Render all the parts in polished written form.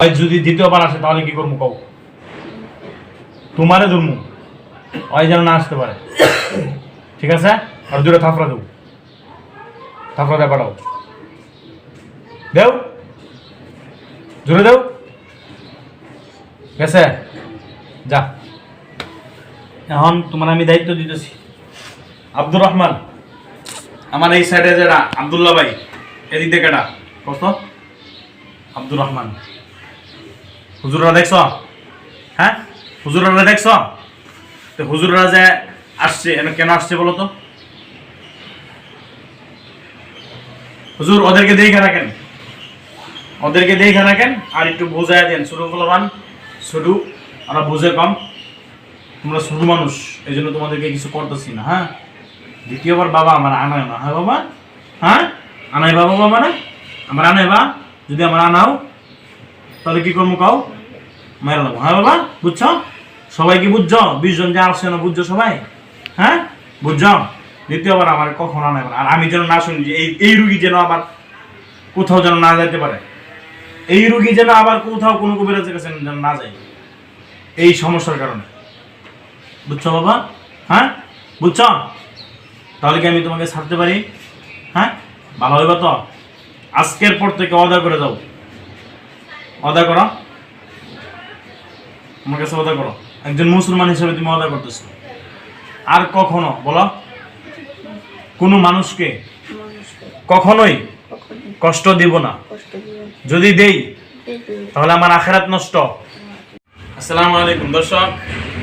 ওই যদি দ্বিতীয়বার আসে তাহলে কি করবো কও? তোমারে ধরমু, ওই যেন না আসতে পারে, ঠিক আছে? আর জোরে থাপড়া দেবো, থাপড়া দেয় পাঠাও, দেও জোরে দেও, গেছে যা। এখন তোমার আমি দায়িত্ব দিতেছি। আব্দুর রহমান, আমার এই সাইডে যারা আব্দুল্লাহ ভাই, এদিক থেকে এটা কত আব্দুর রহমান। হুজুররা দেখছ? হ্যাঁ, হুজুররা দেখছ? তো হুজুররা যে আসছে কেন আসছে বলো তো? হুজুর ওদেরকে দেখে রাখেন, ওদেরকে দেখে রাখেন, আর একটু বোঝায় দেন। ছোট ফলবান ছোট, আমরা বুঝে কম, তোমরা ছোট মানুষ, এই জন্য তোমাদেরকে কিছু করতেছি না। হ্যাঁ, দ্বিতীয়বার বাবা আমার আনায় না। হ্যাঁ বাবা, হ্যাঁ আনাই বাবা, বাবা না আমার আনাই বা, যদি আমার আনাও তাহলে কি করবো কাও? মেরে নেবো। হ্যাঁ বাবা, বুঝছো? সবাই কি বুঝছো? 20 জন যে আসছে না, বুঝছো সবাই? হ্যাঁ বুঝছো? দ্বিতীয়বার আমার কখন আনাই না। আর আমি যেন না শুনি যে এই রুগী যেন আবার কোথাও যেন না যাইতে পারে, এই রুগী যেন আবার কোথাও কোনো কবিরাজের কাছে যেন না যায়, এই সমস্যার কারণে। বুঝছো বাবা? হ্যাঁ বুঝছো? তাহলে কি আমি তোমাকে ছাড়তে পারি? হ্যাঁ, ভালো হইবা তো? আজকের পর থেকে অদা করে দাও, অদা করো, আমার কাছে অদা করো। একজন মুসলমান হিসেবে তুমি অদা করতেছো। আর কখনো বলো, কোনো মানুষকে কখনোই কষ্ট দিব না, যদি দেই তাহলে আমার আখিরাত নষ্ট। আসসালামু আলাইকুম দর্শক,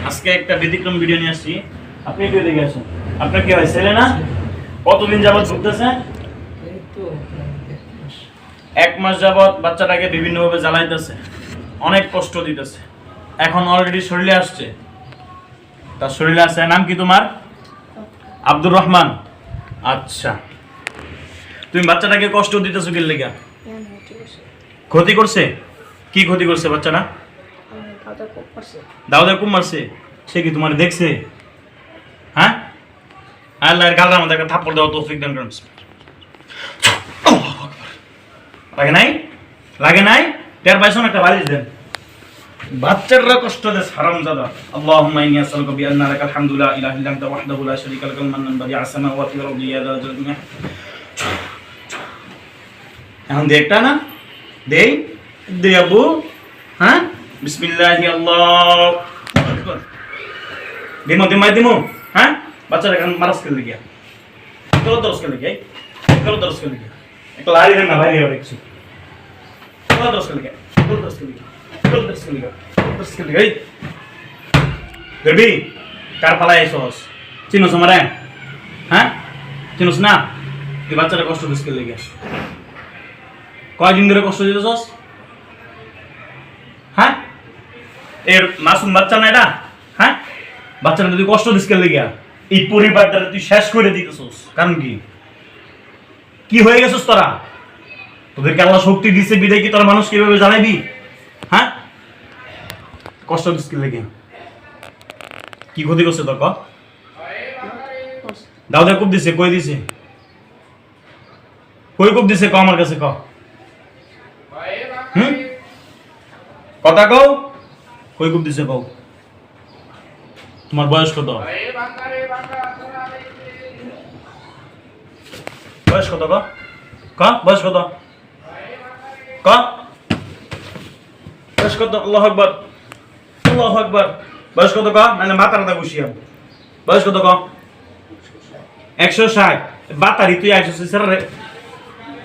আজকে একটা ব্যতিক্রম ভিডিও নিয়ে আসছি। আপনি একটু দেখে আসেন। আপনার কি হয়, ছেলে না? কতদিন যাবত ভুগতেছে? 1 মাস যাবত বাচ্চাটাকে বিভিন্নভাবে জ্বালাইতেছে, অনেক কষ্ট দিতেছে। এখন অলরেডি শরীরে আসছে, তার শরীরে আছে। নাম কি তোমার? আব্দুর রহমান। আচ্ছা, তুমি বাচ্চাটাকে কষ্ট দিতেছো কি লেগা? ক্ষতি করছে? কি ক্ষতি করছে বাচ্চাটা? দাউদা কুম মারছে। সে কি তোমার দেখছে? হ্যাঁ, আল্লাহর গালরা আমাদের একটা থাপ্পড় দেওয়া তৌফিক দান করুন। লাগে নাই? লাগে নাই? টের পাইছো না? একটা বালিশ দেন। বাচ্চারা কষ্ট দেয় হারামজাদা। আল্লাহুম্মা ইন্নী আসআলুকা বিআন্না লাকাল হামদু লা ইলাহা ইল্লা আনতা ওয়াহদাহু লা শারীকা লাকাল মান্নান বাদিআস সামাওয়াতি ওয়াল আরদি ইয়া যাল জালালি। এখন দেখটা না দেই দে আবু। হ্যাঁ, বিসমিল্লাহি আল্লাহু আকবার। দিমো দিমো। হ্যাঁ, বাচ্চারা এখন মারাস খেলে গিয়া, কত দরস খেলে গিয়া, কত দরস খেলে গিয়া, এক লারি দেন না ভাই, আর কিছু কত দরস খেলে গিয়া, কত দরস খেলে গিয়া, কত দরস খেলে গিয়া, কত দরস খেলে গিয়া। দেবি কার পালাই আইছস? চিনোস আমারে? হ্যাঁ চিনোস না? তুই বাচ্চারা কষ্ট দিস খেলে গিয়া, কয়দিন ধরে কষ্ট দিতেছস? হ্যাঁ, এর মাসুম বাচ্চা না এটা? হ্যাঁ, বাচ্চারা তুই কষ্ট দিস খেলে গিয়া, এই পরিবারটা তুই শেষ করে দিতেছস। কারণ কি? কি হয়ে গেছিস তোরা? তোদেরকে আল্লাহ শক্তি দিছে বিদায় কি তোরা মানুষ কিভাবে জানাইবি? হ্যাঁ, কষ্ট দিস খেলে গিয়া, কি ক্ষতি করছে তোর? ক দাউদা কুপ দিছে, কই দিছে? কই কুপ দিছে? ক আমার কাছে ক। কথা কও, কই কুপ দিছে কও। তোমার বয়স কত? বয়স কত? ক বয়স কত? ক বয়স কত? আল্লাহু আকবার, আল্লাহু আকবার। বয়স কত ক? মানে মাথাটা ঘুষিয়াম। বয়স কত ক? 160। বাতারি তুই আইছস স্যার রে,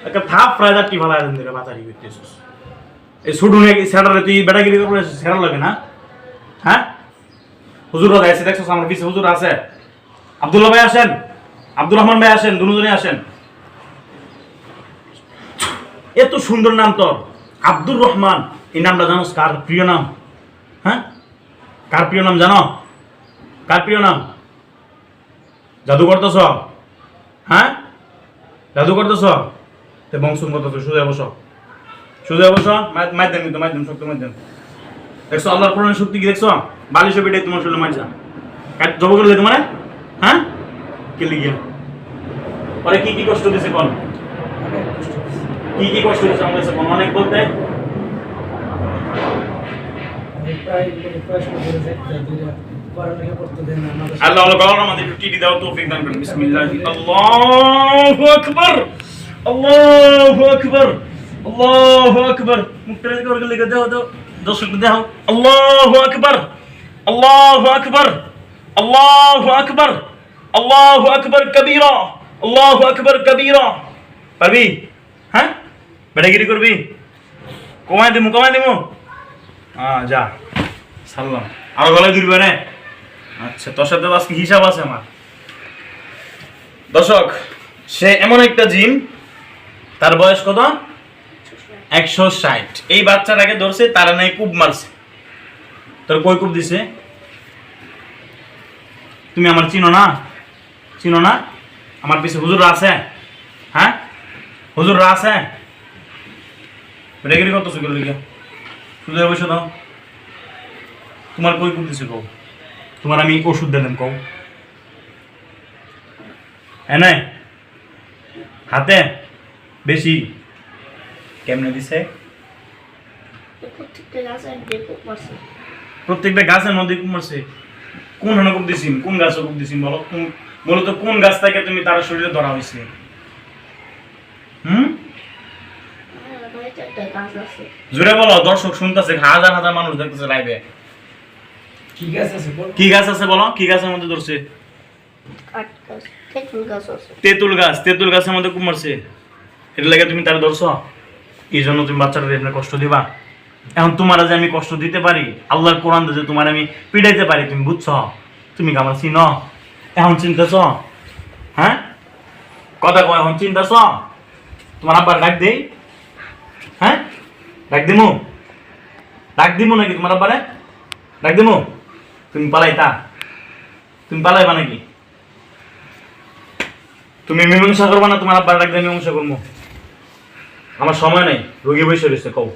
একটা থাপ প্রায় কি ভালো আছেন রে বাতারি করতেছস। এই ছুটু নে স্যাররে তুই বেটাগিরি করে স্যার লাগে না? হ্যাঁ, হুজুর আছে দেখছস আমার পিছে হুজুর আছে। আব্দুল্লাহ ভাই আসেন, আব্দুর রহমান ভাই আসেন, দুজনেই আসেন। এত সুন্দর নাম তোর, আব্দুর রহমান। এই নামটা জানোস কার প্রিয় নাম? হ্যাঁ, কার প্রিয় নাম জানো? কার প্রিয় নাম? জাদু করতেছ? হ্যাঁ, জাদু করতেছ? তে বংশ করতেছ। সোজা বসো, সোজা বসো। মাধ্যম কিন্তু মাধ্যম শক্তি মাধ্যম দেখছো? আল্লাহর কোরআনের শক্তি কি দেখছো? বালিশে বেটে তোমার শরীরে মারছা, জব করে তোমার। হ্যাঁ, কে লিখিয়া পরে কি কি কষ্ট দিছে কোন? কি কি কষ্ট দিছে আমার কাছে? অনেক বলতে আল্লাহ আল্লাহ গলার মধ্যে একটু টিটি দাও, তৌফিক দান করেন। বিসমিল্লাহ, আল্লাহু আকবার, আল্লাহু আকবার, আল্লাহু আকবার। মুখটা করে লিখে দাও, দাও দর্শক দাও। আল্লাহু আকবার, আল্লাহু আকবার, আল্লাহু আকবার, আল্লাহু আকবার কবীরা, আল্লাহু আকবার কবীরা। পারবি? হ্যাঁ, বেটাগিরি করবি? কমায় দিমু, কমায় দিমু। যা সারলাম। আরো গলায় ধরবে না? আচ্ছা, তোর সাথে আজকে হিসাব আছে আমার। দর্শক, সে এমন একটা জিন, তার বয়স কত? 160। এই বাচ্চাটাকে ধরছে, তারা নাই কূপ মারছে। তোর কই কূপ দিছে? তুমি আমার চিনো না? চিনো না? আমার পিছে হুজুর আছে? হ্যাঁ, হুজুররা আছে? বেটাগিরি কত চুকের লিখে শুধু বসে দাও। তোমার কই কূপ দিছে কও? তোমার আমি ওষুধ দিলাম কও? এনে হাতে বেশি কেমনে দিছে? প্রত্যেকটা গাছের মধ্যে কূপ মারছে। কোন হানা কূপ দিছিস? কোন গাছে কূপ দিছিস বলো? বলো তো, কোন গাছ থেকে তুমি তার শরীরে ধরা হয়েছে? জোরে বলো, দর্শক শুনতেছে, হাজার হাজার মানুষ দেখতেছে লাইভে। কি গাছ আছে বলো? কি গাছের মধ্যে ধরছে? তেঁতুল গাছ। তেঁতুল গাছের মধ্যে কূপ মারছে। এটা লাগে তুমি তার ধরছো? এই জন্য তুমি বাচ্চাটা কষ্ট দিবা? এখন তোমার যে আমি কষ্ট দিতে পারি, আল্লাহর কোরআন যে তোমার আমি পিড়াইতে পারি, তুমি বুঝছো? তুমি আমার চিনো? এখন চিন্তাছ? হ্যাঁ, কথা কয়, এখন চিন্তাছ? তোমার আব্বার ডাক দেই? হ্যাঁ, ডাক দিমু? ডাক দিমু নাকি তোমার আব্বারে? ডাক দিমু? তুমি পালাইতা? তুমি পালাইবা নাকি? তুমি মীমাংসা করবা না? তোমার আব্বার ডাক দিয়ে মীমাংসা করবো? আমার সময় নেই, রোগী বসে রয়েছে। কও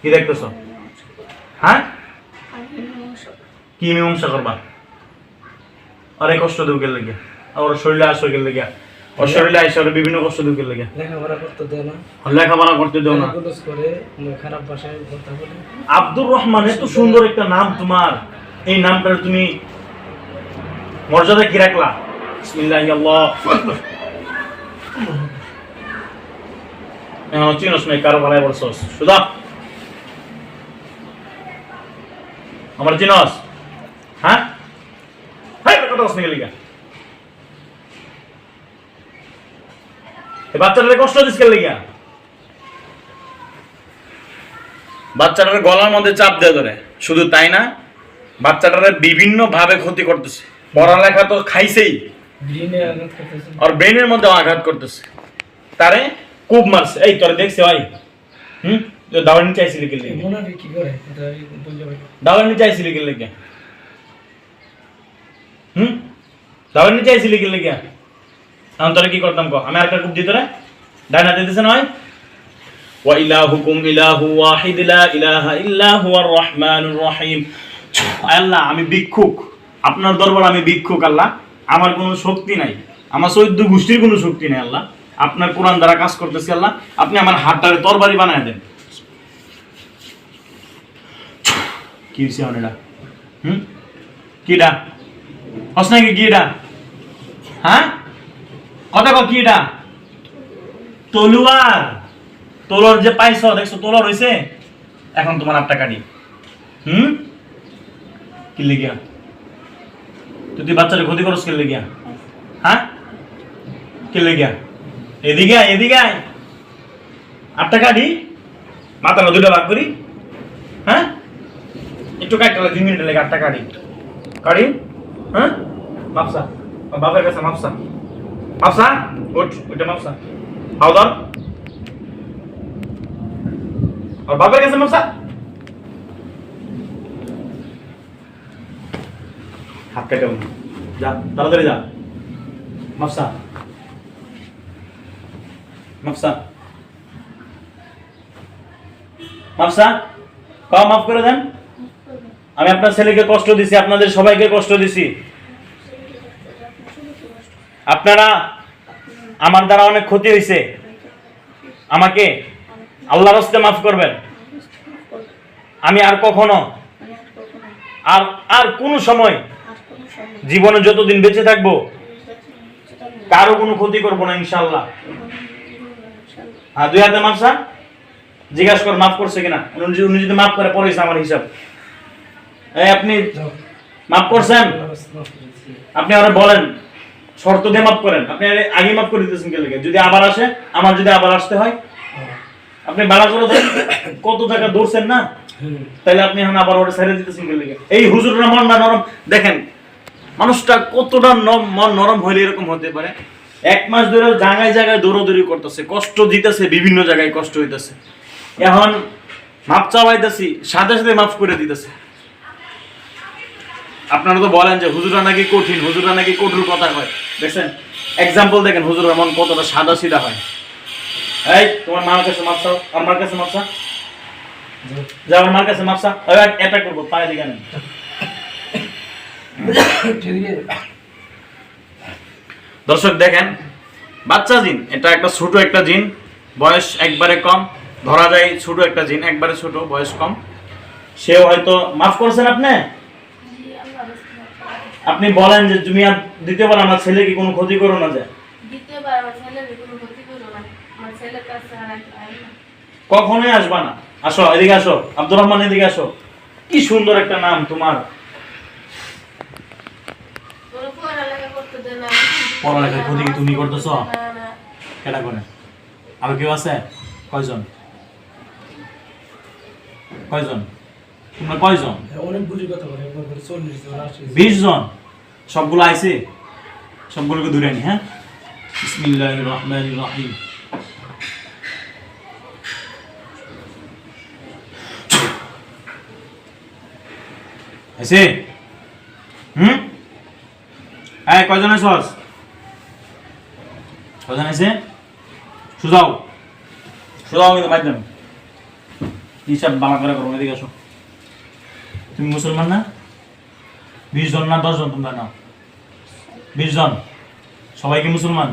কি দেখতেছ? হ্যাঁ, কি মীমাংসা করবা? আরে কষ্ট দেব কে লেগে? ওর শরীরে আসো কে লেগে? ওর শরীরে আইসা ওর বিভিন্ন কষ্ট দেব কে লেগে? লেখাপড়া করতে দেও না। লেখাপড়া করতে দেও না। খারাপ ভাষায় কথা বলে। আব্দুর রহমান, এত সুন্দর একটা নাম তোমার, এই নামটা তুমি মর্যাদা কি রাখলা? বিসমিল্লাহ, আল্লাহ এখন চিনস নাই, কারো ভালাই বলছস? সুদা আমার চিনস? হ্যাঁ, কথা বলছ নাকি লিগা? বাচ্চাটারে কষ্ট দিস কে লিগা? বাচ্চাটার গলার মধ্যে চাপ দিয়ে ধরে। শুধু তাই না, বাচ্চাটারে বিভিন্ন ভাবে ক্ষতি করতেছে। পড়ালেখা তো খাইছেই, আর ব্রেনের মধ্যে আঘাত করতেছে। তারে কূপ মারছে। এই তোরে দেখছে ভাই? দাওয়ানি চাইছিলি কে লিগে? দাওয়ানি চাইছিলি কে লিগে? দাওয়ানি চাইছিলি কে লিগে? এখন তোরে কি করতাম কো? আমি আরেকটা কূপ দিই তোরে? ডাইনা দিতেছে নয়? ওয়া ইলাহুকুম ইলাহু ওয়াহিদ লা ইলাহা ইল্লা হুয়ার রহমানুর রহিম। আল্লাহ, আমি ভিক্ষুক, আপনার দরবারে আমি ভিক্ষুক। আল্লাহ, আমার কোনো শক্তি নাই, আমার 14 গোষ্ঠীর কোনো শক্তি নাই। আল্লাহ, আপনার কোরআন দ্বারা কাজ করতেছি। আল্লাহ, আপনি আমার হাতটারে তরবারি বানায় দেন। কি হইছে এটা? কিডা হস নাকি? কি এটা? হ্যাঁ, কথা কও, কি এটা? তলোয়ার। তলোয়ার যে পাইছ, দেখছো তলোয়ার হইছে? এখন তোমার আটটা কাটি। কি লিগিয়া? তুই বাচ্চারে ক্ষতি করস কে লিগিয়া? হ্যাঁ, কে লিগিয়া? এদিকে আয়, এদিকে আয়। আটটা কাটি, মাথাটা দুটো ভাগ করি। হ্যাঁ, একটু কাটতে 2 মিনিট লেগে আটটা কাটি। কাটি। হ্যাঁ, মাপসা বাপের কাছে, মাপসা মাপসা। ওঠ, ওইটা মাপসা। হাও ধর, আর বাপের কাছে মাপসা। হাত কেটে যা, তাড়াতাড়ি যা। মাপসা মাপসা মাপসা। মাফ করে দেন। আমি আপনার ছেলেকে কষ্ট দিছি, আপনাদের সবাইকে কষ্ট দিছি। আপনারা, আমার দ্বারা অনেক ক্ষতি হয়েছে, আমাকে আল্লাহর রাস্তায় মাফ করবেন। আমি আর কখনো আর আর কোন সময় জীবনে যতদিন বেঁচে থাকবো কারো কোনো ক্ষতি করবো না ইনশাআল্লাহ। হ্যাঁ, দুই হাতে মাপসা, জিজ্ঞাসা কর মাফ করছে কিনা। উনি যদি মাফ করে পরে আমার হিসাব। এই আপনি মাফ করছেন? আপনি আবার বলেন শর্ত দিয়ে মাফ করেন। আপনি আগে মাফ করে দিতেছেন কে লেগে? যদি আবার আসে, আমার যদি আবার আসতে হয়, আপনি বাড়া করে দেন। কত টাকা ধরছেন না, তাহলে আপনি এখন আবার ওটা ছেড়ে দিতেছেন কে লেগে? এই হুজুররা মন না নরম, দেখেন মানুষটা কতটা মন নরম হইলে এরকম হতে পারে। 1 মাস ধরে জায়গায় জায়গায় দৌড়াদৌড়ি করতেছে, কষ্ট দিতেছে, বিভিন্ন জায়গায় কষ্ট হইতেছে। এখন মাপ চাওয়াইতেছি, সাথে সাথে মাফ করে দিতেছে। আপনারা তো বলেন যে হুজুরা নাকি কঠিন, হুজুরা নাকি কঠোর কথা হয়। দেখছেন এক্সাম্পল দেখেন হুজুরের মন কতটা সাদা সিধা হয়। এই তোমার মার কাছে মাপ চাও, আর মার কাছে মাপ চা, যাও আমার মার কাছে মাপ চা। এটা করবো পায়ে দিকে নেন। দর্শক দেখেন বাচ্চা জিন, এটা একটা ছোট একটা জিন, বয়স একবারে কম, ধরা যায় ছোট একটা জিন, একবারে ছোট, বয়স কম। সেও হয়তো মাফ করছেন আপনি। আপনি বলেন যে তুমি আর দ্বিতীয়বার আমার ছেলে কি কোনো ক্ষতি করো না, যায় দ্বিতীয়বার আমার ছেলের কোনো ক্ষতি করো না, আমার ছেলের কাছে আর না, কখনোই আসবা না। আসো এদিকে আসো, আব্দুর রহমান এদিকে আসো। কি সুন্দর একটা নাম তোমার। তোর পড়ালেখা করতে দে না, পড়ালেখার ক্ষতি কি তুমি করতেছো? কেটা করে? আর কেউ আছে? কয়জন? কয়জন? তোমরা কয়জন? অনেকগুলি কথা বলে, 40 জন 20 জন। সবগুলো আইছে, সবগুলোকে ধরে আনি। হ্যাঁ, বিসমিল্লাহির রহমানির রহিম। আইছে? এই কয়জন আইছস? কয়জন আইছে? সুজাও সুজাও, কিন্তু মাধ্যম হিসাব বালা করে করো। এদিকে আসো। তুমি মুসলমান না? 20 জন না 10 জন? তোমরা না 20 জন? সবাই কি মুসলমান?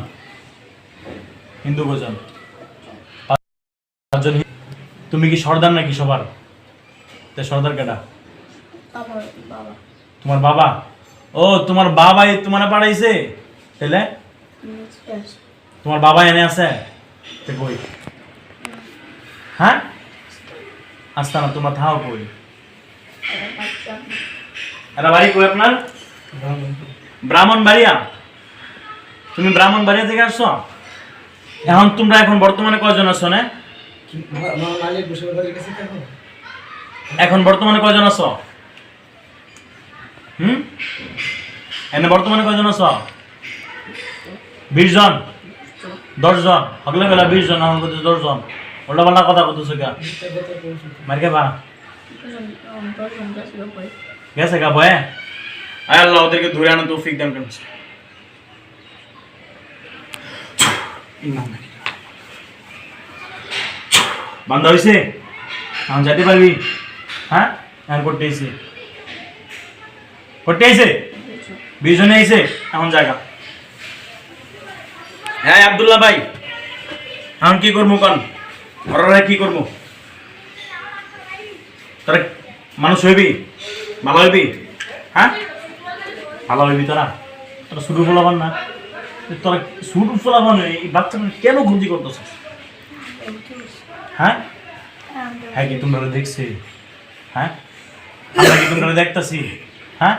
হিন্দু কয়জন? 5 জন। তুমি কি সর্দার নাকি সবার? সর্দার কেটা? বাবা। তোমার বাবা? ও তোমার বাবাই তোমার পাঠাইছে? তাহলে তোমার বাবা এনে আছে? কই? হ্যাঁ, আসতা না, তোমার থাও কই? এটা বাড়ি কই আপনার? ব্রাহ্মণবাড়িয়া। তুমি ব্রাহ্মণবাড়িয়া থেকে আসছো? এখন তোমরা এখন বর্তমানে কয়জন আছো? না এখন বর্তমানে কয়জন আছো? এনে বর্তমানে কয়জন আছো? 20 জন? 10 জন? হগলে বেলা 20 জন, এখন কত 10 জন? ওটা বলা কথা কতছো কা? মারকে বা গেছে গা বয়ে। আয় আল্লাহ ওদেরকে ধরে আনো, তৌফিক দান করুন। বান্ধা হয়েছে? এখন যেতে পারবি? হ্যাঁ, এখন করতে আইছে, করতে আইছে। 20 জনে আইছে, এখন জায়গা। হ্যাঁ আব্দুল্লাহ ভাই, এখন কি করবো কন? ওরা কি করবো? তোরা মানুষ হইবি? ভালো হইবি? হ্যাঁ, ভালো হইবি তোরা? তোরা শুরু ফলাবান না? তোরা শুরু ফলাবান, এই বাচ্চা কেন ক্ষতি করতেছ? হ্যাঁ, হ্যাঁ কি তোমরা দেখছি? হ্যাঁ, আমরা কি তোমরা দেখতেছি? হ্যাঁ,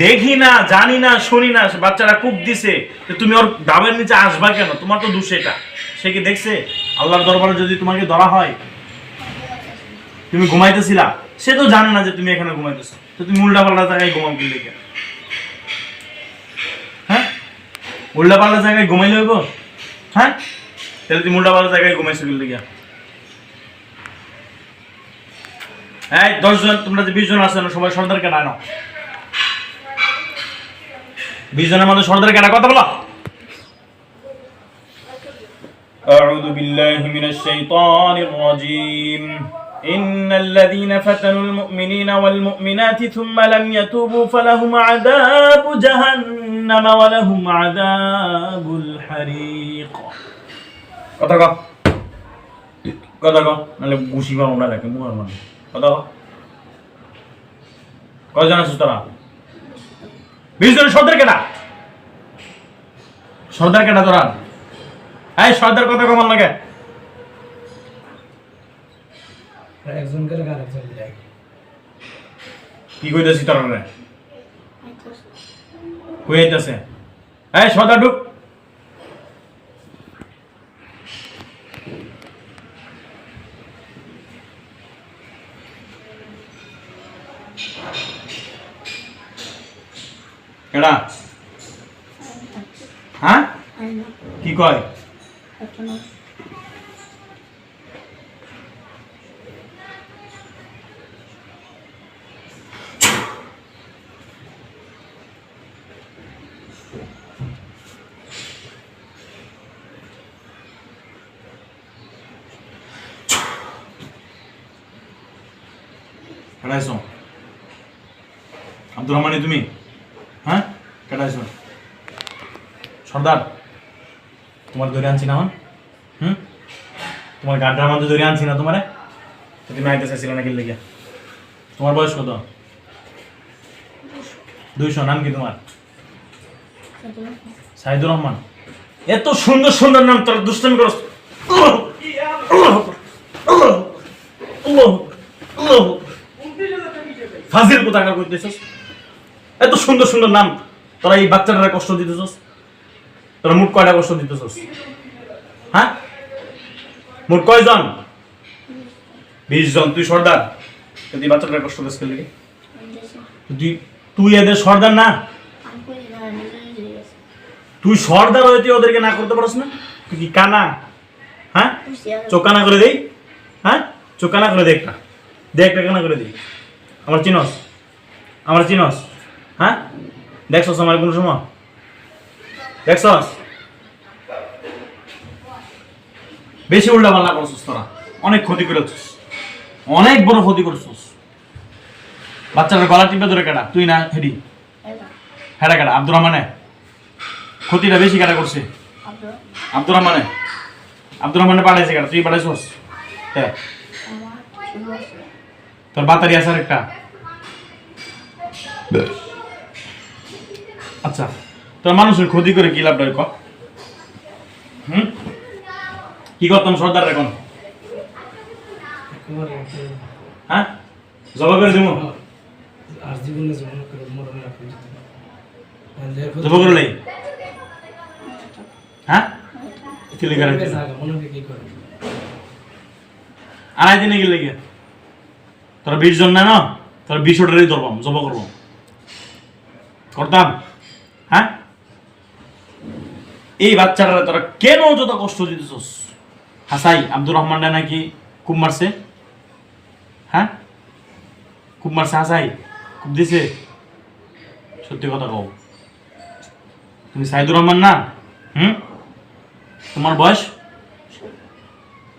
দেখি না, জানি না, শুনি না, বাচ্চারা খুব দিছে, তুমি ওর ডাবের নিচে আসবা কেন? তোমার তো দোষ এটা। সে কি দেখছে? আল্লাহর দরবারে যদি তোমাকে ধরা হয়, তুমি ঘুমাইতেছিলা, সে তো জানে না যে তুমি এখানে ঘুমাইতেছো, তো তুমি উল্টা পাল্টা জায়গায় ঘুমাও কি লেগে? হ্যাঁ, উল্টা পাল্টা জায়গায় ঘুমাইলে হইব? হ্যাঁ, তাহলে তুমি উল্টা পাল্টা জায়গায় ঘুমাইছো কি লেগে? হ্যাঁ 10 জন, তোমরা যে 20 জন আছো না, সবাই সর্দার কেনা নাও। 20 জনের মধ্যে সর্দার কেনা কথা বলো। আউযু বিল্লাহি মিনাশ শাইতানির রাজীম। ইন্নাল্লাযীনা ফাতানুল মুমিনিনা ওয়াল মুমিনাতি থুম্মা লাম ইয়াতুবু ফালাহুম আযাবু জাহান্নাম ওয়া লাহুম আযাবুল হারিক। কথা কও, কথা কও, নালে ঘুষি মারো না, রাখে মুয়ার মানে। কথা কয়জন আছিস তোরা? 20 জন। সর্দার কেনা? সর্দার কেনা তোরা? এই সর্দার কথা কমান লাগে? একজন গেলে আরেকজন যায়। কি কইতাছিস তোরা রে? কই আইতাছে? এই সর্দার ঢুক। কেডা? হ্যাঁ কি কয়? কেডাইছো? আব্দুর রহমানি তুমি? হ্যাঁ কেডাইছো? সর্দার তোমার ধরে আনছি না আমার? তোমার গাড্ডার মধ্যে ধরে আনছি না তোমারে? তুমি আইতে চাইছিলে নাকি লেগে? তোমার বয়স কত? 200। নাম কি তোমার? সাইদুর রহমান। এত সুন্দর সুন্দর নাম, তোর দুষ্টামি করস। ফাজিল কোথাকার কইতেছস? এত সুন্দর সুন্দর নাম, তোরা এই বাচ্চাটারে কষ্ট দিতেছস? তোরা মোট কয়টা কষ্ট দিতেছস? হ্যাঁ মোট কয়জন? 20 জন। তুই সর্দার, তুই বাচ্চাটারে কষ্ট দিস কেন? তুই এদের সর্দার না? তুই সর্দার হয়ে তুই ওদেরকে না করতে পারস না? তুই কি কানা? হ্যাঁ চোখ কানা করে দেই? হ্যাঁ চোখ কানা করে দে একটা, দে একটা কানা করে দিই। আমার চিনস? আমার চিনস? হ্যাঁ দেখছস আমার কোন সময়? দেখছস? বেশি উল্টা পাল্টা করছিস তোরা, অনেক ক্ষতি করেছিস, অনেক বড় ক্ষতি করছিস। বাচ্চাটার গলা টিপে ধরে কাটা? তুই না হেডি? হেডা কাটা? আব্দুর রহমানে ক্ষতিটা বেশি কাটা করছে? আব্দুর রহমানে? আব্দুর রহমানে পাঠাইছে কাটা? তুই পাঠাইছস? হ্যাঁ তোর বাতারি আছে একটা? আচ্ছা তোর মানুষের ক্ষতি করে কি লাভটা ক? কি করতাম সর্দার এখন? হ্যাঁ জবা করে দেবো? আর জীবনে জীবন করে মরণ রাখুন। জবা করে লাই? হ্যাঁ কি লেগে রাখছে? কি করে আড়াই দিনে গেলে গিয়ে তোরা 20 জন না, তোরা 20টারই ধরবাম, জবা করবো করতাম। হ্যাঁ এই বাচ্চারা তোরা কেন যত কষ্ট দিতেছস? হাসাই আব্দুর রহমান নাকি খুব মারছে? হ্যাঁ খুব মারছে? হাসাই খুব দিছে? সত্যি কথা কও, তুমি সাইদুর রহমান না? তোমার বয়স?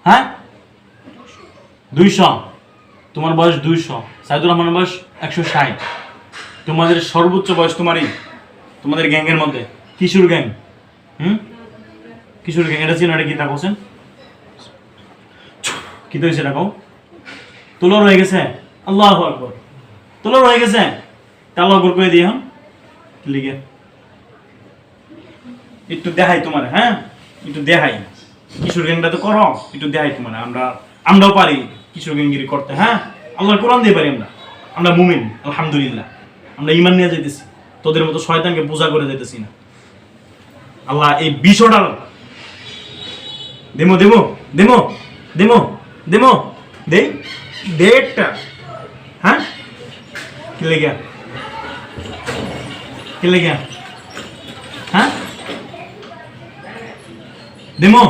হ্যাঁ 200। তোমার বয়স 200, সাইদুর রহমানের বয়স 160। তোমাদের সর্বোচ্চ বয়স তোমারই, তোমাদের গ্যাংয়ের মধ্যে কিশোর গ্যাং। কিশোর গ্যাং এটা ছিল, এটা কি তা বলছেন? কি তো হয়েছে এটা কও? তোলার হয়ে গেছে? আল্লাহু আকবার। তোলার হয়ে গেছে? আল্লাহু আকবার কই দিই। লিগে একটু দেখাই তোমার, হ্যাঁ একটু দেখাই। কিশোর গ্যাংটা তো করো, একটু দেখাই তোমার। আমরাও পারি কিশোর গ্যাংগিরি করতে। হ্যাঁ আল্লাহর কোরআন দিয়ে পারি আমরা। আমরা মুমিন আলহামদুলিল্লাহ, আমরা ঈমান নিয়ে যাইতেছি, তোদের মতো শয়তানকে পূজা করে যাইতেছি না। আল্লাহ এই বিষয়টা দেমো দেমো দেমো দেমো দেমো দে দে একটা। হ্যাঁ কি লেগে? কি লেগে? হ্যাঁ দেমো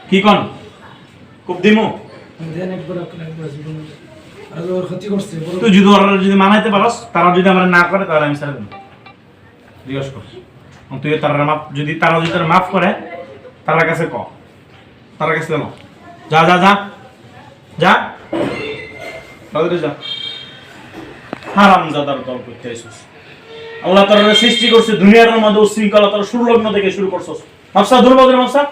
কি কন? খুব দেমো দেন একবার একবার জীবন আর ওর ক্ষতি করছে। তুই যদি মানাইতে পারস, তারা যদি আমরা না করে তাহলে আমি ছেড়ে দেব। জিজ্ঞেস কর তুই তারা মাফ, যদি তারা মাফ করে তার কাছে ক, তার কাছে দেবো। যা যা যা যা তাদের যা। হারামজাদার দল করতে আইছিস। আল্লাহ তাআলা সৃষ্টি করছে দুনিয়ার মধ্যে উশৃঙ্খলা, তারা শুরু লগ্ন থেকে শুরু করছস। মাফসা দুর্বলের মাফসা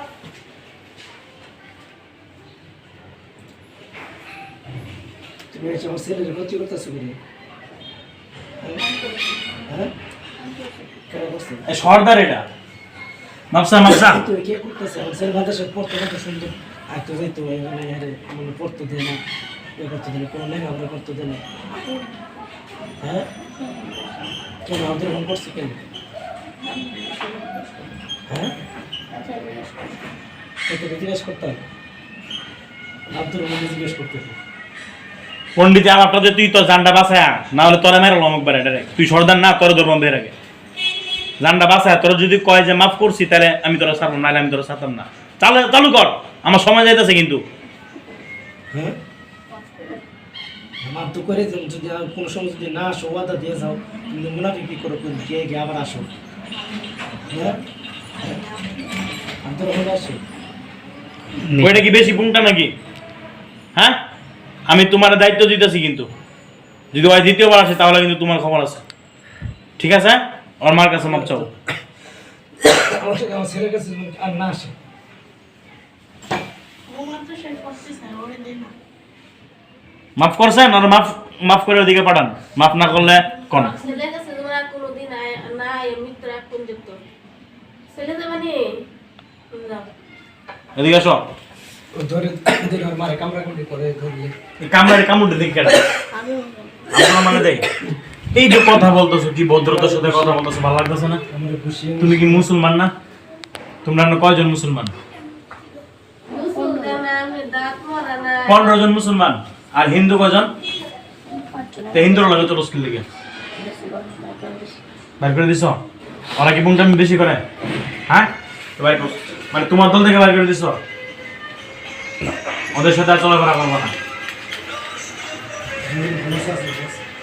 তুমি এসে আমার ছেলের ক্ষতি করতেছো করে হ্যাঁ কেন করছো এই সর্দার এটা মাপসা মাপসা তুই কে করতেছে আমার ছেলে মাদ্রাসা পড়তে কত সুন্দর আর তো যাইতো মানে মানে পড়তে দেয় না এ করতে দেয় না কোনো লেখাপড়া করতে দেয় না হ্যাঁ কেন আমাদের মন করছে কেন হ্যাঁ তোকে জিজ্ঞেস করতে হবে আব্দুর রহমানকে জিজ্ঞেস করতে হবে পণ্ডিত আমারটা যে তুই তো জানটা বাঁচায় না হলে তোরা মেরো অমুক বেড়ে ডাইরেক্ট তুই সর্দার না তোর ধর্ম বের আগে জানটা বাঁচায় তোরা যদি কয় যে মাফ করছি তাহলে আমি তোরা ছাড়বো নাহলে আমি তোরা ছাড়তাম না চালু চালু কর আমার সময় যাইতেছে কিন্তু হ্যাঁ মাপ তো করে দেন যদি আর কোনো সময় যদি না আসো ওয়াদা দিয়ে যাও তুমি মুনাফিকি করো গিয়ে গিয়ে আবার আসো হ্যাঁ আব্দুর রহমান আসো ওইটা কি বেশি পুংটা নাকি হ্যাঁ আমি তোমার দায়িত্ব দিতেছি কিন্তু যদি ওই দ্বিতীয়বার আসে তাহলে কিন্তু তোমার খবর আছে ঠিক আছে আমার মার কাছে মাপ চাও আমার ছেলের কাছে আর না আসে মাফ করছেন আর মাফ মাফ করে ওদিকে পাঠান মাফ না করলে কোন আমার ছেলের কাছে তোমরা কোনোদিন না মৃত্যুর এক পর্যন্ত ছেলে যাবে নি যাও এদিকে আসো ধরে দেখে আর মারে কামড়া কুটি করে ধরলে এই কামড়ে কামড়ে দেখি কেটে আমি আপনার মানে দেখ এই যে কথা বলতেছো কি ভদ্রতার সাথে কথা বলতেছো ভালো লাগতেছে না আমরা খুশি তুমি কি মুসলমান না তোমরা না কয়জন মুসলমান গোসল দেয় না আমি দাঁত মারা না 15 জন মুসলমান আর হিন্দু কয়জন তো হিন্দুরা লাগে তো রসকিল দিকে বাইর করে দিছো ওরা কি পুংটা বেশি করে হ্যাঁ তো বাইর করো। মানে তোমার দল থেকে বাইর করে দিছো ওদের সাথে আর চলাফেরা করবো না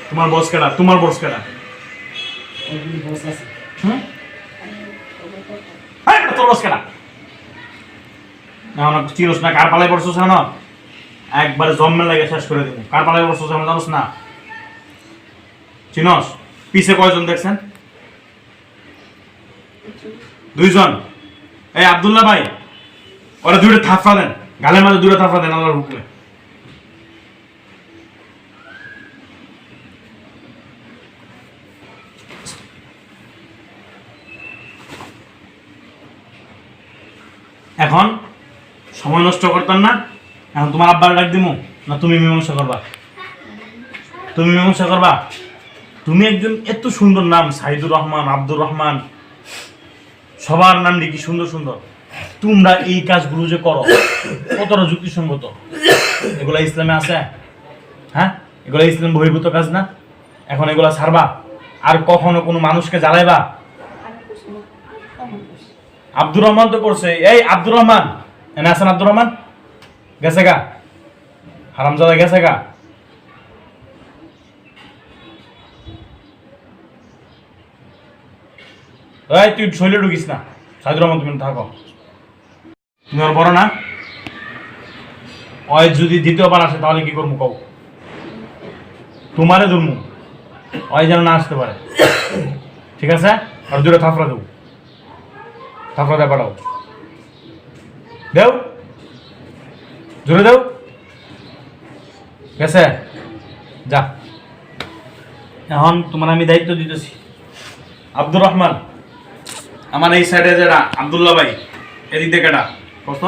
তোমার বস কেডা তোমার বস কেডা বস আছে হুম হ্যাঁ তোর বস কেডা না চিনোস না কার পালায় পড়ছো না একবারে জম্মে লাগে শেষ করে দেবো কার পালায় পড়ছো জানোস না চিনোস পিছে কয়জন দেখছেন 2 জন এই আব্দুল্লাহ ভাই ওরা দুটো থাফা দেন গালের মাঝে দুটো থাফা দেন আল্লাহর হুকুমে এখন সময় নষ্ট করতাম না এখন তোমার আব্বার ডাক দিমু না তুমি মীমাংসা করবা তুমি মীমাংসা করবা তুমি একজন এত সুন্দর নাম সাইদুর রহমান আব্দুর রহমান সবার নাম দেখি সুন্দর সুন্দর তোমরা এই কাজগুলো যে করো কতটা যুক্তিসঙ্গত এগুলা ইসলামে আছে হ্যাঁ এগুলা ইসলাম বহির্ভূত কাজ না এখন এগুলা ছাড়বা আর কখনো কোনো মানুষকে জ্বালাইবা আব্দুর রহমান তো করছে এই আব্দুর রহমান এনে আছেন আব্দুর রহমান গেছে গা হারামজাদা গেছে গা এই তুই শৈলে ঢুকিস না সাইদুর রহমান তুমি থাকো তুমি আর বড় না ওই যদি দ্বিতীয়বার আসে তাহলে কি করবো কও তোমারে ধরমু ওই যেন না আসতে পারে ঠিক আছে আর দুটো থাপড়া দেবো থাপড়া দেয় পাঠাও দেও জোরে দেও গেছে যা এখন তোমার আমি দায়িত্ব দিতেছি আব্দুর রহমান আমার এই সাইডে যারা আব্দুল্লাহ ভাই এদিক থেকে এটা কত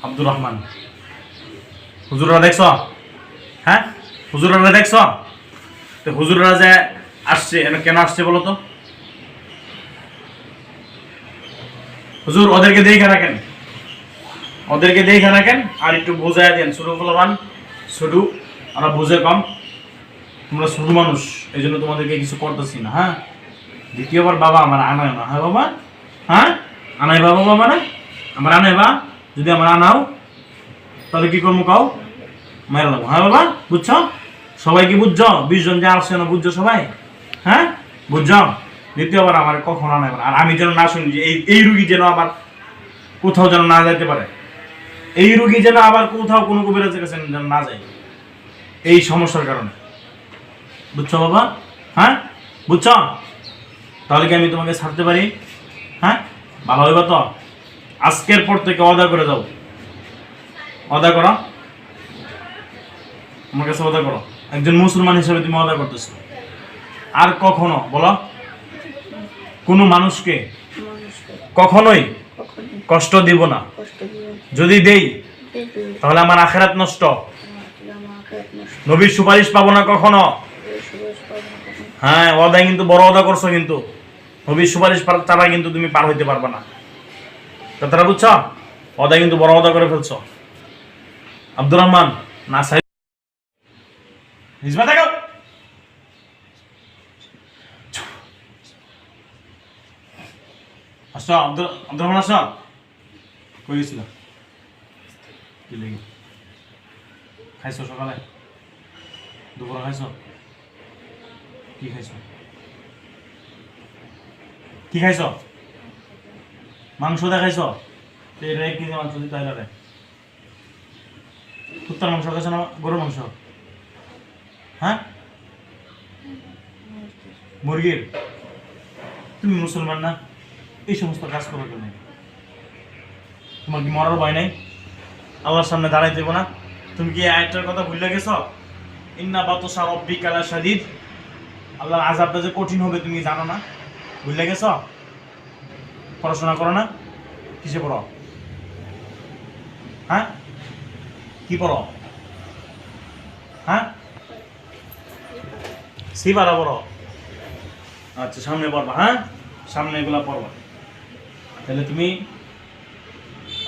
আব্দুর রহমান হুজুররা দেখছ হ্যাঁ হুজুররা দেখছ তো হুজুররা যে আসছে কেন আসছে বলো তো হুজুর ওদেরকে দেখে রাখেন আর একটু বোঝায় দেন ছোট ফলাবান ছোট আমরা বুঝে কম তোমরা ছোট মানুষ এই জন্য তোমাদেরকে কিছু করতেছি না হ্যাঁ দ্বিতীয়বার বাবা আমার আনায় না হ্যাঁ বাবা হ্যাঁ আনাই বাবা মানে আমার আনাইবা যদি আমার আনাও তাহলে কি করবো কাও মেরে নেবো হ্যাঁ বাবা বুঝছো সবাই কি বুঝছো 20 জন যা আসছে না বুঝছো সবাই হ্যাঁ বুঝছো দ্বিতীয়বার আমার কখন আনাইবা আর আমি যেন না শুনি যে এই রুগী যেন আবার কোথাও যেন না যাইতে পারে এই রুগী যেন আবার কোথাও কোনো কবিরাজের কাছে যেন না যায় এই সমস্যার কারণে বুঝছো বাবা হ্যাঁ বুঝছো তাহলে কি আমি তোমাকে ছাড়তে পারি হ্যাঁ ভালো হইবা তো আজকের পর থেকে অর্ডার করে দাও অর্ডার করো আমার কাছে ওয়াদা করো, একজন মুসলমান হিসেবে তুমি ওয়াদা করতেছো আর কখনো বলো কোনো মানুষকে কখনোই কষ্ট দিব না, যদি দেই তাহলে আমার আখিরাত নষ্ট, নবীর সুপারিশ পাবো না কখনো। হ্যাঁ, ওয়াদা কিন্তু বড় ওয়াদা করছো, কিন্তু নবীর সুপারিশ ছাড়া কিন্তু তুমি পার হইতে পারবে না। কথাটা বুঝছো? ওয়াদা কিন্তু বড় ওয়াদা করে ফেলছো। আব্দুর রহমান না সাহেব হিজমা দেখাও। আসো আব্দুর রহমান, আসো। কই গেছিল? কি লেগে খাইছো সকালে? দুপুরে খাইছো? কি খাইছো? কি খাইছো? মাংস দেখাইছো? এটা 1 কেজি মাংস দিতে হইলে কুত্তার মাংস খাইছো না গরুর মাংস? হ্যাঁ, মুরগির। তুমি মুসলমান না, এই সমস্ত কাজ করো কেন? তোমার কি মরার ভয় নাই? আল্লাহর সামনে দাঁড়াই দেবো না? তুমি কি আয়াতটার কথা ভুলে গেছো? ইন্না বাতশা রাব্বিকা লাশাদীদ, আল্লাহর আযাবটা যে কঠিন হবে তুমি জানো না? ভুলে গেছো? পড়াশোনা করো না? কিসে পড়ো? হ্যাঁ, কি পড়ো? হ্যাঁ, সিবারা পড়ো। আচ্ছা, সামনে পড়বা। হ্যাঁ, সামনে এগুলা পড়বা। তাহলে তুমি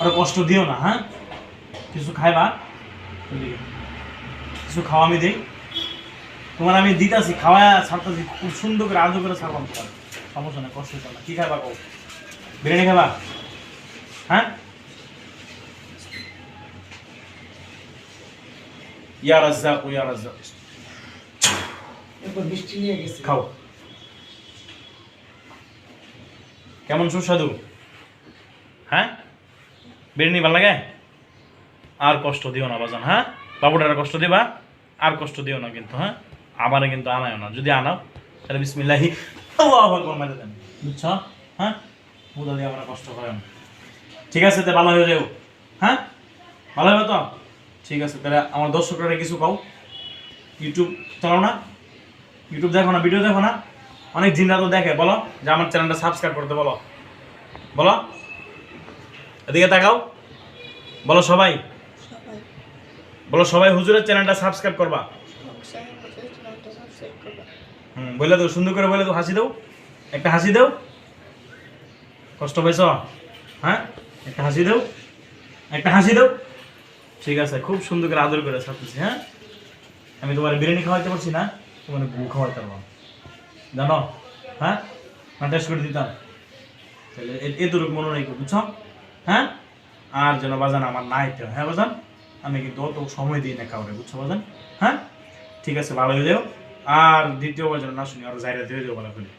আরো কষ্ট দিও না। হ্যাঁ, কিছু খাইবা, কিছু খাওয়া আমি দিই তোমার, আমি দিতাছি খাওয়া ছাড়তেছি, খুব সুন্দর করে আজও করে ছাড়বাম, সমস্যা নেই, কষ্ট হচ্ছে না। কি খাইবা কও? বিরিয়ানি খাবা? হ্যাঁ, ইয়া রাজ্জাক ইয়া রাজ্জাক, এরপর বৃষ্টি নিয়ে গেছে। খাও। কেমন সুস্বাদু? হ্যাঁ, বিরিয়ানি ভালো লাগে? আর কষ্ট দিও না বাজান। হ্যাঁ, বাবুটার কষ্ট দিবা, আর কষ্ট দিও না কিন্তু। হ্যাঁ, আমারে কিন্তু আনায় না, যদি আনাও তাহলে বিসমিল্লাহি আল্লাহু আকবার মাইরে দেন, বুঝছো? হ্যাঁ, মুদা দিয়ে আমরা কষ্ট করেন। ঠিক আছে, তো ভালো হয়ে যাও। হ্যাঁ, ভালো হবে তো? ঠিক আছে, তাহলে আমার দর্শকরা কিছু কও। ইউটিউব চালাও না? ইউটিউব দেখো না? ভিডিও দেখো না? অনেক জিনরা তো দেখে, বলো যে আমার চ্যানেলটা সাবস্ক্রাইব করতে, বলো বলো, এদিকে তাকাও, বলো সবাই, বলো সবাই হুজুরের চ্যানেলটা সাবস্ক্রাইব করবা। বলে দাও, সুন্দর করে বলে দাও, হাসি দাও, একটা হাসি দাও। কষ্ট পাইছ? হ্যাঁ, একটা হাসি দাও, একটা হাসি দাও। ঠিক আছে, খুব সুন্দর করে আদর করে ছাড়তেছি। হ্যাঁ, আমি তোমার বিরিয়ানি খাওয়াইতে পারছি না, তোমার গু খাওয়াইতে পারবো, জানো? হ্যাঁ, না টেস্ট করে দিতাম? তাহলে এতটুকু মনে রেখো, বুঝছো? হ্যাঁ, আর যেন বাজান আমার না আইতে হয়। হ্যাঁ বাজান, আমি কিন্তু অত সময় দিই না কাউরে, বুঝছো বাজান? হ্যাঁ, ঠিক আছে, ভালো হয়ে যাও। আর দ্বিতীয়বার যেন না শুনি, আরো জায়গা দিয়ে যাও বলা বলি।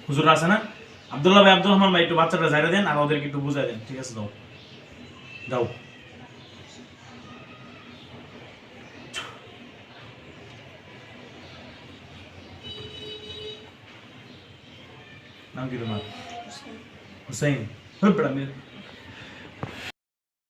হুজুর আছে না, আব্দুল্লাহ ভাই, আব্দুর রহমান ভাই, একটু বাচ্চাটা জায়গা দেন আর ওদেরকে একটু বুঝাই দেন। ঠিক আছে, দাও দাও। নাম কি তোমার? হুসাইন।